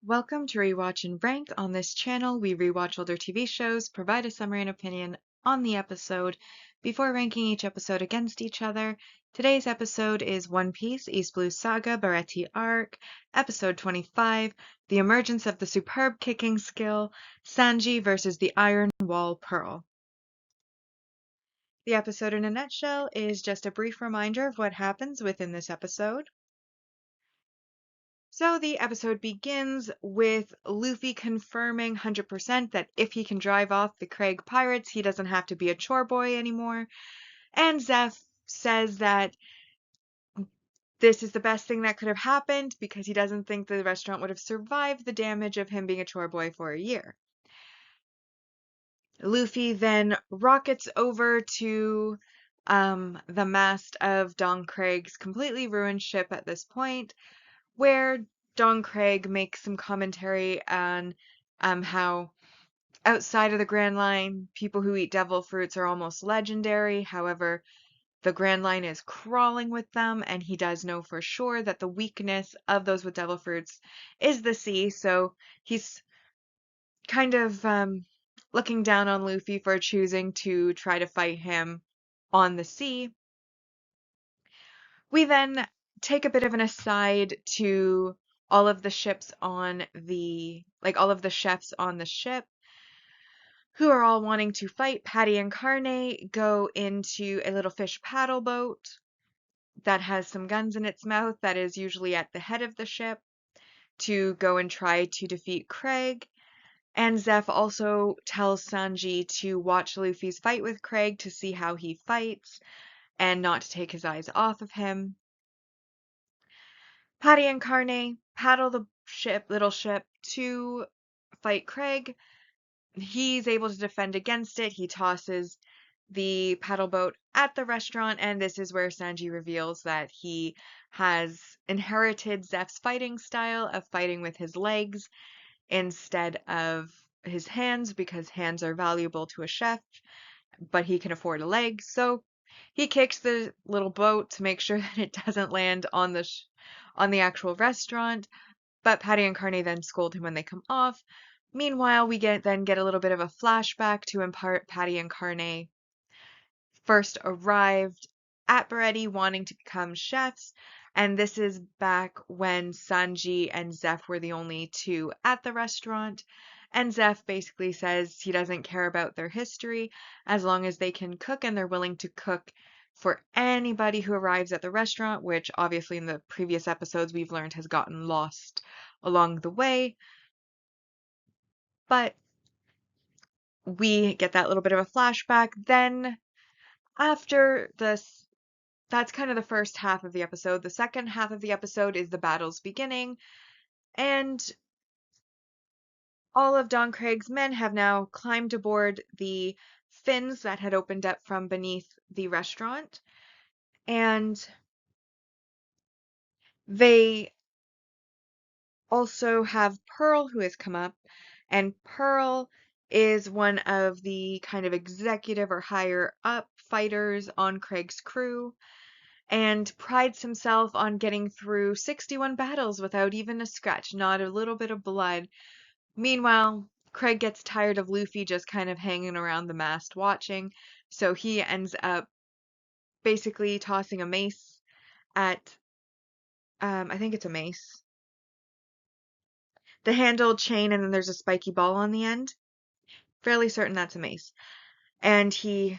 Welcome to Rewatch and Rank. On this channel, we rewatch older TV shows, provide a summary and opinion on the episode before ranking each episode against each other. Today's episode is One Piece East Blue Saga Bareti Arc, Episode 25, The Emergence of the Superb Kicking Skill, Sanji versus the Iron Wall Pearl. The episode in a nutshell is just a brief reminder of what happens within this episode. So the episode begins with Luffy confirming 100% that if he can drive off the Craig pirates, he doesn't have to be a chore boy anymore. And Zeph says that this is the best thing that could have happened because he doesn't think the restaurant would have survived the damage of him being a chore boy for a year. Luffy then rockets over to the mast of Don Craig's completely ruined ship at this point, where Don Craig makes some commentary on how outside of the Grand Line, people who eat devil fruits are almost legendary. However, the Grand Line is crawling with them, and he does know for sure that the weakness of those with devil fruits is the sea. So he's kind of looking down on Luffy for choosing to try to fight him on the sea. We then take a bit of an aside to all of the ships on all of the chefs on the ship who are all wanting to fight. Patty and Carne go into a little fish paddle boat that has some guns in its mouth that is usually at the head of the ship to go and try to defeat Craig. And Zeph also tells Sanji to watch Luffy's fight with Craig to see how he fights and not to take his eyes off of him. Patty and Carne paddle the little ship to fight Craig. He's able to defend against it. He tosses the paddle boat at the restaurant, and this is where Sanji reveals that he has inherited Zeph's fighting style of fighting with his legs instead of his hands, because hands are valuable to a chef, but he can afford a leg. So he kicks the little boat to make sure that it doesn't land on the actual restaurant, but Patty and Carney then scold him when they come off. Meanwhile, we then get a little bit of a flashback to impart Patty and Carney first arrived at Baretti wanting to become chefs, and this is back when Sanji and Zeph were the only two at the restaurant. And Zeph basically says he doesn't care about their history as long as they can cook, and they're willing to cook for anybody who arrives at the restaurant, which obviously in the previous episodes we've learned has gotten lost along the way. But we get that little bit of a flashback. Then after this, that's kind of the first half of the episode. The second half of the episode is the battle's beginning, and all of Don Craig's men have now climbed aboard the fins that had opened up from beneath the restaurant, and they also have Pearl, who has come up, and Pearl is one of the kind of executive or higher up fighters on Craig's crew, and prides himself on getting through 61 battles without even a scratch, not a little bit of blood. Meanwhile, Craig gets tired of Luffy just kind of hanging around the mast watching, so he ends up basically tossing a mace at, I think it's a mace, the handled chain, and then there's a spiky ball on the end. Fairly certain that's a mace. And he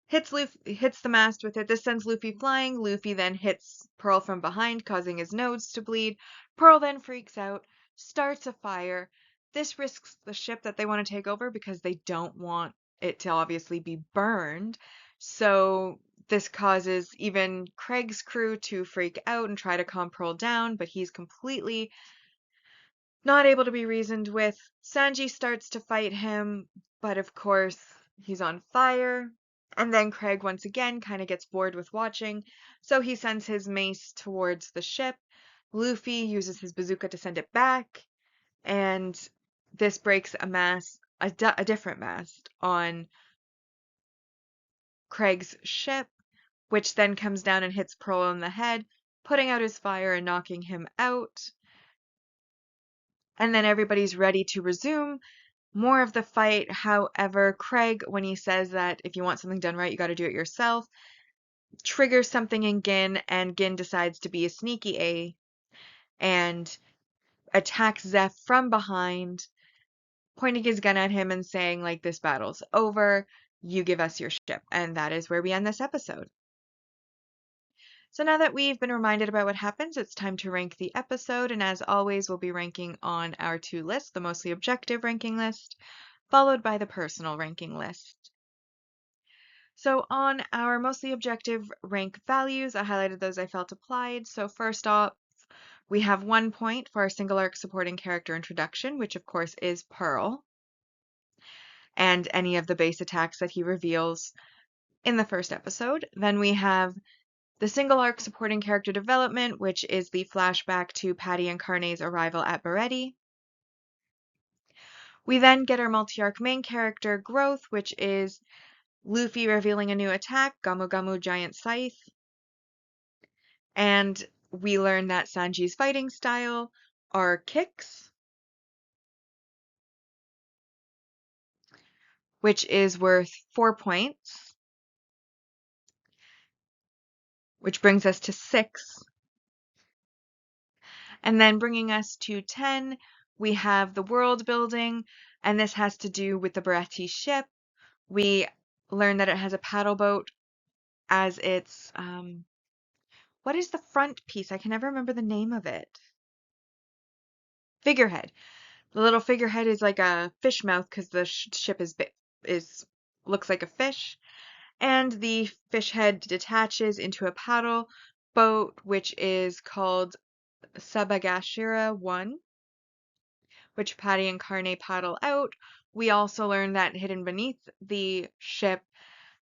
hits the mast with it. This sends Luffy flying. Luffy then hits Pearl from behind, causing his nose to bleed. Pearl then freaks out, starts a fire. This risks the ship that they want to take over because they don't want it to obviously be burned. So this causes even Craig's crew to freak out and try to calm Pearl down, but he's completely not able to be reasoned with. Sanji starts to fight him, but of course he's on fire. And then Craig once again kind of gets bored with watching, so he sends his mace towards the ship. Luffy uses his bazooka to send it back, and this breaks a different mast on Craig's ship, which then comes down and hits Pearl on the head, putting out his fire and knocking him out. And then everybody's ready to resume more of the fight. However, Craig, when he says that if you want something done right, you got to do it yourself, triggers something in Gin, and Gin decides to be a sneaky A and attacks Zeph from behind, pointing his gun at him and saying, like, this battle's over, you give us your ship. And that is where we end this episode. So now that we've been reminded about what happens, it's time to rank the episode, and as always, we'll be ranking on our two lists, the mostly objective ranking list, followed by the personal ranking list. So on our mostly objective rank values, I highlighted those I felt applied. So first off, we have 1 point for our single arc supporting character introduction, which of course is Pearl, and any of the base attacks that he reveals in the first episode. Then we have the single arc supporting character development, which is the flashback to Patty and Carne's arrival at Baretti. We then get our multi-arc main character growth, which is Luffy revealing a new attack, Gamu Gamu Giant Scythe. And we learn that Sanji's fighting style are kicks, which is worth 4 points, which brings us to 6. And then bringing us to 10, we have the world building, and this has to do with the Baretti ship. We learn that it has a paddle boat as its, what is the front piece? I can never remember the name of it. Figurehead. The little figurehead is like a fish mouth because the ship is looks like a fish. And the fish head detaches into a paddle boat, which is called Sabagashira 1, which Patty and Carne paddle out. We also learn that hidden beneath the ship,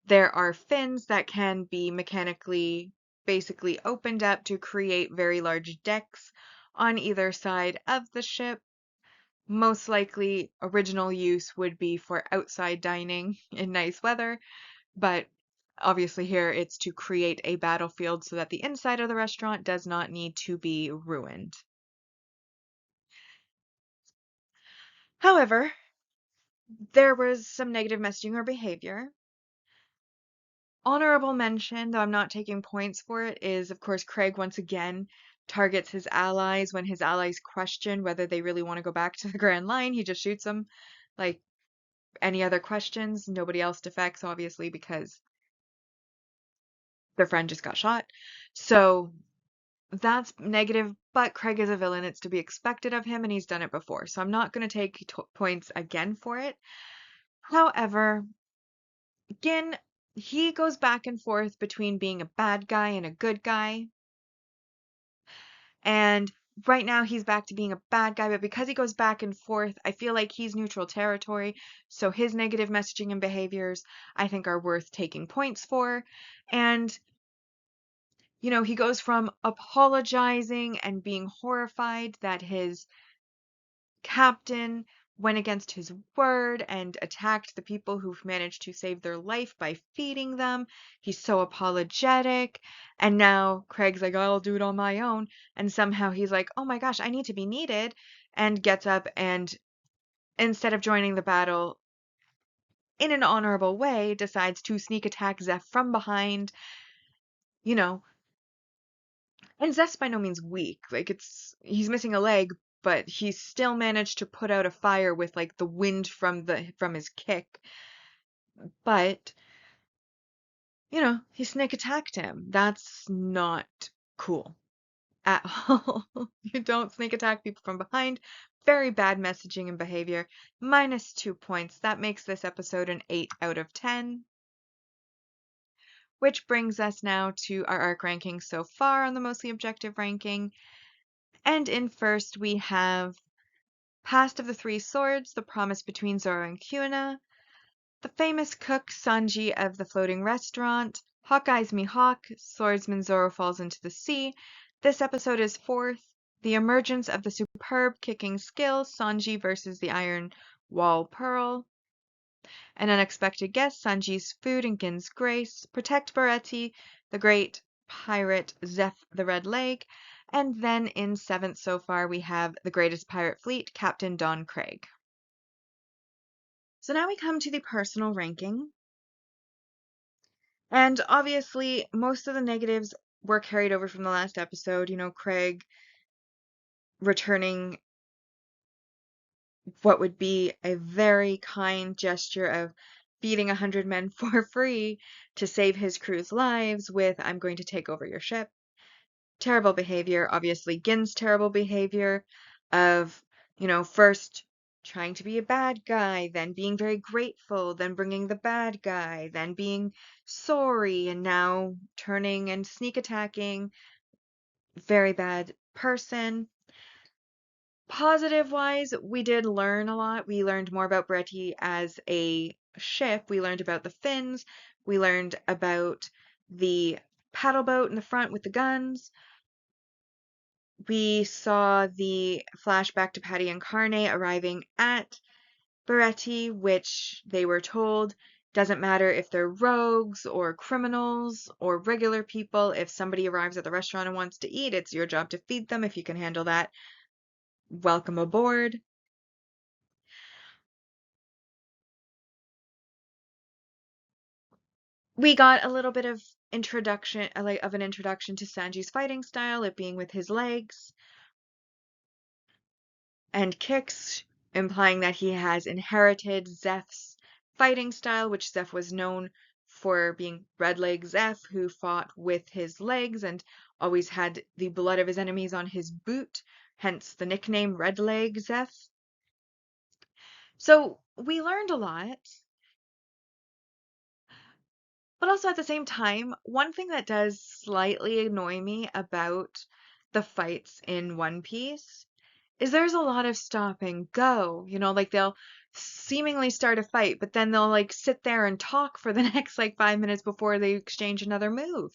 there are fins that can be mechanically basically opened up to create very large decks on either side of the ship. Most likely, original use would be for outside dining in nice weather, but obviously here it's to create a battlefield so that the inside of the restaurant does not need to be ruined. However, there was some negative messaging or behavior. Honorable mention, though I'm not taking points for it, is of course Craig once again targets his allies when his allies question whether they really want to go back to the Grand Line. He just shoots them. Like, any other questions? Nobody else defects, obviously, because their friend just got shot. So that's negative, but Craig is a villain. It's to be expected of him, and he's done it before. So I'm not going to take points again for it. However, again, he goes back and forth between being a bad guy and a good guy. And right now he's back to being a bad guy, but because he goes back and forth, I feel like he's neutral territory. So his negative messaging and behaviors, I think, are worth taking points for. And he goes from apologizing and being horrified that his captain went against his word and attacked the people who've managed to save their life by feeding them. He's so apologetic. And now Craig's like, I'll do it on my own. And somehow he's like, oh my gosh, I need to be needed. And gets up and instead of joining the battle in an honorable way, decides to sneak attack Zeph from behind, you know, And Zeph's by no means weak. Like he's missing a leg, but he's still managed to put out a fire with like the wind from his kick. But he sneak attacked him. That's not cool at all. You don't sneak attack people from behind. Very bad messaging and behavior. -2 points. That makes this episode an 8 out of 10. Which brings us now to our arc ranking so far on the mostly objective ranking. And in first, we have Past of the Three Swords, The Promise Between Zoro and Kuna, The Famous Cook Sanji of the Floating Restaurant, Hawkeye's Mihawk, Swordsman Zoro Falls into the Sea. This episode is fourth, The Emergence of the Superb Kicking Skill, Sanji versus the Iron Wall Pearl, An Unexpected Guest, Sanji's Food and Gin's Grace, Protect Baretti, The Great Pirate Zeph the Red Leg, And then in 7th so far, we have the greatest pirate fleet, Captain Don Craig. So now we come to the personal ranking. And obviously, most of the negatives were carried over from the last episode. Craig returning what would be a very kind gesture of feeding 100 men for free to save his crew's lives with, I'm going to take over your ship. Terrible behavior, obviously Gin's terrible behavior of, first trying to be a bad guy, then being very grateful, then bringing the bad guy, then being sorry, and now turning and sneak attacking. Very bad person. Positive wise, we did learn a lot. We learned more about Bretty as a ship. We learned about the fins. We learned about the paddle boat in the front with the guns. We saw the flashback to Patty and Carne arriving at Beretti, which they were told doesn't matter if they're rogues or criminals or regular people. If somebody arrives at the restaurant and wants to eat, it's your job to feed them. If you can handle that, welcome aboard. We got a little bit of an introduction to Sanji's fighting style, it being with his legs and kicks, implying that he has inherited Zeph's fighting style, which Zeph was known for being Red Leg Zeph, who fought with his legs and always had the blood of his enemies on his boot, hence the nickname Red Leg Zeph. So we learned a lot. But also at the same time, one thing that does slightly annoy me about the fights in One Piece is there's a lot of stop and go. Like they'll seemingly start a fight, but then they'll like sit there and talk for the next like 5 minutes before they exchange another move.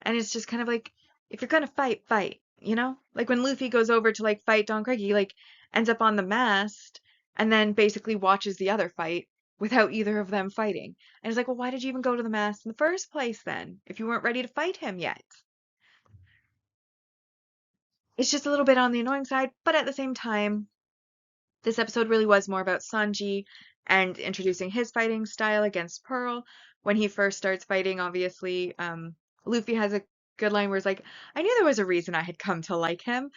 And it's just kind of like, if you're gonna fight, fight. Like when Luffy goes over to like fight Don Krieg, he like ends up on the mast and then basically watches the other fight without either of them fighting. And it's like, well, why did you even go to the mast in the first place then, if you weren't ready to fight him yet? It's just a little bit on the annoying side, but at the same time, this episode really was more about Sanji and introducing his fighting style against Pearl. When he first starts fighting, obviously, Luffy has a good line where it's like, I knew there was a reason I had come to like him.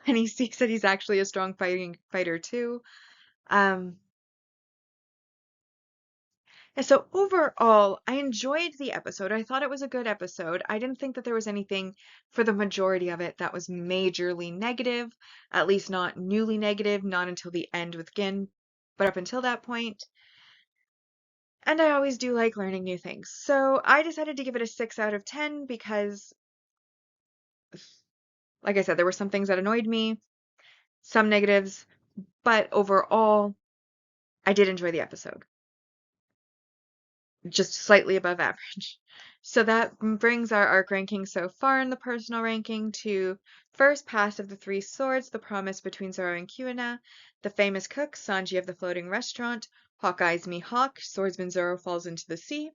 And he sees that he's actually a strong fighter too. Um, and so overall, I enjoyed the episode. I thought it was a good episode. I didn't think that there was anything for the majority of it that was majorly negative, at least not newly negative, not until the end with Gin, but up until that point. And I always do like learning new things. So I decided to give it a 6 out of 10 because, like I said, there were some things that annoyed me, some negatives, but overall, I did enjoy the episode. Just slightly above average. So that brings our arc ranking so far in the personal ranking to first Pass of the Three Swords, The Promise Between Zoro and Kuina, The Famous Cook, Sanji of the Floating Restaurant, Hawkeye's Mihawk, Swordsman Zoro Falls into the Sea,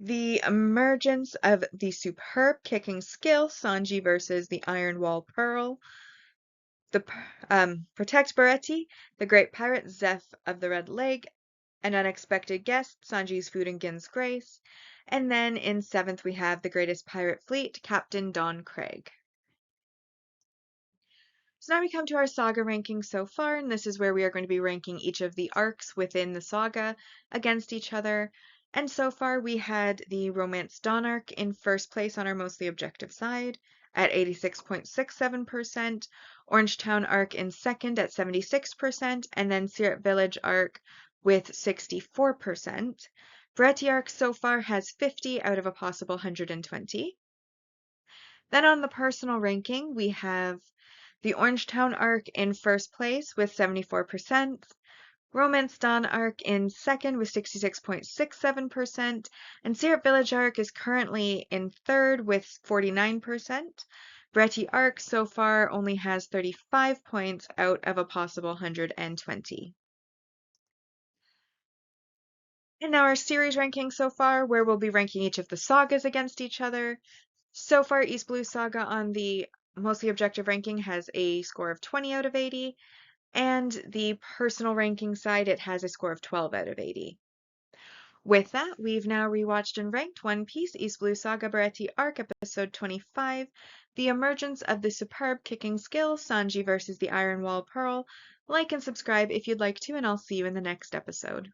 The Emergence of the Superb Kicking Skill, Sanji versus the Iron Wall Pearl, the Protect Baretti, The Great Pirate Zeph of the Red Leg, An Unexpected Guest, Sanji's Food and Gin's Grace, and then in 7th we have The Greatest Pirate Fleet, Captain Don Craig. So now we come to our saga ranking so far, and this is where we are going to be ranking each of the arcs within the saga against each other. And so far we had the Romance Dawn arc in first place on our mostly objective side at 86.67%, Orange Town arc in second at 76%, and then Syrup Village arc with 64%. Bretty arc so far has 50 out of a possible 120. Then on the personal ranking, we have the Orangetown arc in first place with 74%, Romance Dawn arc in second with 66.67%, and Syrup Village arc is currently in third with 49%. Bretty arc so far only has 35 points out of a possible 120. And now our series ranking so far, where we'll be ranking each of the sagas against each other. So far, East Blue Saga on the mostly objective ranking has a score of 20 out of 80, and the personal ranking side, it has a score of 12 out of 80. With that, we've now rewatched and ranked One Piece East Blue Saga Baretti Arc Episode 25, The Emergence of the Superb Kicking Skill, Sanji versus the Iron Wall Pearl. Like and subscribe if you'd like to, and I'll see you in the next episode.